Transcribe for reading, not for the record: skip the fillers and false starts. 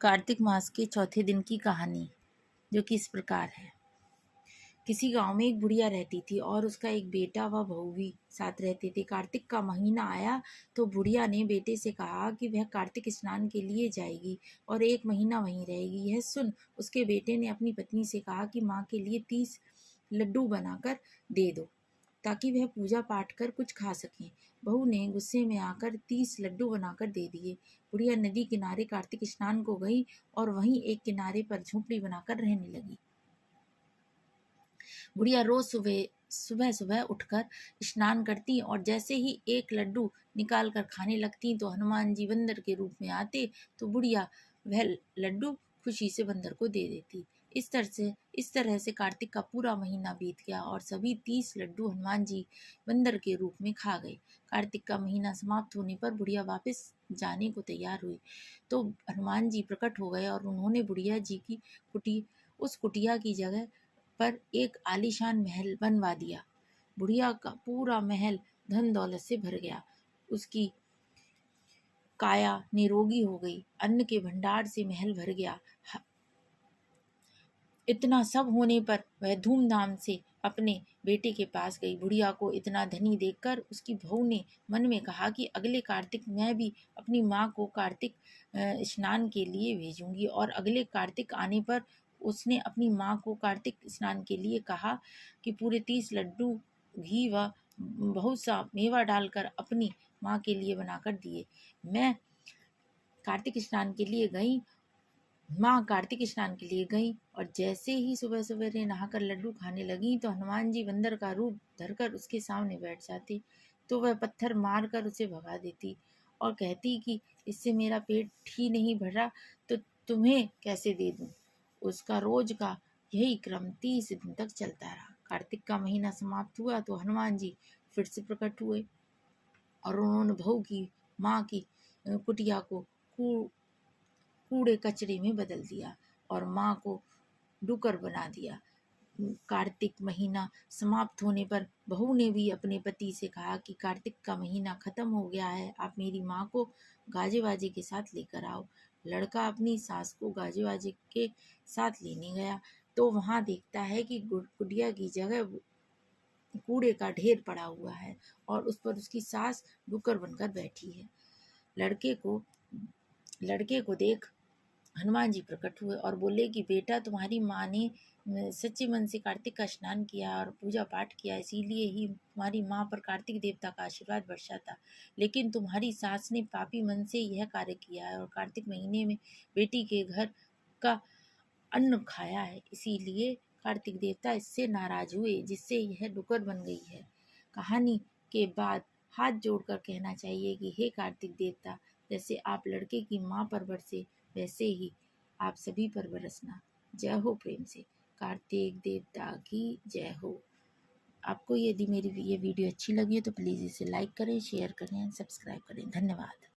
कार्तिक मास के चौथे दिन की कहानी, जो कि इस प्रकार है। किसी गांव में एक बुढ़िया रहती थी और उसका एक बेटा व बहू भी साथ रहते थे। कार्तिक का महीना आया तो बुढ़िया ने बेटे से कहा कि वह कार्तिक स्नान के लिए जाएगी और 1 महीना वहीं रहेगी। यह सुन उसके बेटे ने अपनी पत्नी से कहा कि माँ के लिए 30 लड्डू बनाकर दे दो ताकि वह पूजा पाठ कर कुछ खा सकें। बहू ने गुस्से में आकर 30 लड्डू बनाकर दे दिए। बुढ़िया नदी किनारे कार्तिक स्नान को गई और वहीं एक किनारे पर झोंपड़ी बनाकर रहने लगी। बुढ़िया रोज सुबह सुबह उठकर स्नान करती और जैसे ही एक लड्डू निकाल कर खाने लगती तो हनुमान जी बंदर के रूप में आते तो बुढ़िया वह लड्डू खुशी से बंदर को दे देती। इस तरह से कार्तिक का पूरा महीना बीत गया और सभी 30 लड्डू हनुमान जी बंदर के रूप में खा गए। कार्तिक का महीना समाप्त होने पर बुढ़िया वापस जाने को तैयार हुई तो हनुमान जी प्रकट हो गए और उन्होंने बुढ़िया जी की कुटिया की जगह पर एक आलीशान महल बनवा दिया। बुढ़िया का पूरा महल धन दौलत से भर गया। उसकी काया निरोगी हो गई, अन्न के भंडार से महल भर गया। इतना सब होने पर वह धूमधाम से अपने बेटे के पास गई। बुढ़िया को इतना धनी देखकर उसकी बहू ने मन में कहा कि अगले कार्तिक मैं भी अपनी माँ को कार्तिक स्नान के लिए भेजूंगी। और अगले कार्तिक आने पर उसने अपनी माँ को कार्तिक स्नान के लिए कहा कि पूरे 30 लड्डू घी व बहुत सा मेवा डालकर अपनी माँ के लिए बनाकर दिए। मैं कार्तिक स्नान के लिए गई माँ कार्तिक स्नान के लिए गई और जैसे ही सुबह सवेरे नहाकर लड्डू खाने लगी तो हनुमान जी बंदर का रूप धरकर उसके सामने बैठ जाते तो वह पत्थर मारकर उसे भगा देती और कहती कि इससे मेरा पेट ही नहीं भरा तो तुम्हें कैसे दे दूं। उसका रोज का यही क्रम 30 दिन तक चलता रहा। कार्तिक का महीना समाप्त हुआ तो हनुमान जी फिर से प्रकट हुए और उन्होंने बहू की माँ की कुटिया को कूड़े कचरे में बदल दिया और माँ को डुकर बना दिया। कार्तिक महीना समाप्त होने पर बहू ने भी अपने पति से कहा कि कार्तिक का महीना खत्म हो गया है, आप मेरी माँ को गाजे बाजे के साथ लेकर आओ। लड़का अपनी सास को गाजे बाजे के साथ लेने गया तो वहां देखता है कि कुटिया की जगह कूड़े का ढेर पड़ा हुआ है और उस पर उसकी सास डुकर बनकर बैठी है। लड़के को देख हनुमान जी प्रकट हुए और बोले कि बेटा, तुम्हारी माँ ने सच्चे मन से कार्तिक का स्नान किया और पूजा पाठ किया, इसीलिए ही तुम्हारी माँ पर कार्तिक देवता का आशीर्वाद बरसा था। लेकिन तुम्हारी सास ने पापी मन से यह कार्य किया है और कार्तिक महीने में बेटी के घर का अन्न खाया है, इसीलिए कार्तिक देवता इससे नाराज हुए जिससे यह डुकर बन गई है। कहानी के बाद हाथ जोड़कर कहना चाहिए कि हे कार्तिक देवता, जैसे आप लड़के की माँ पर बरसे वैसे ही आप सभी पर बरसना। जय हो। प्रेम से कार्तिक देवता की जय हो। आपको यदि मेरी ये वीडियो अच्छी लगी है तो प्लीज़ इसे लाइक करें, शेयर करें, सब्सक्राइब करें। धन्यवाद।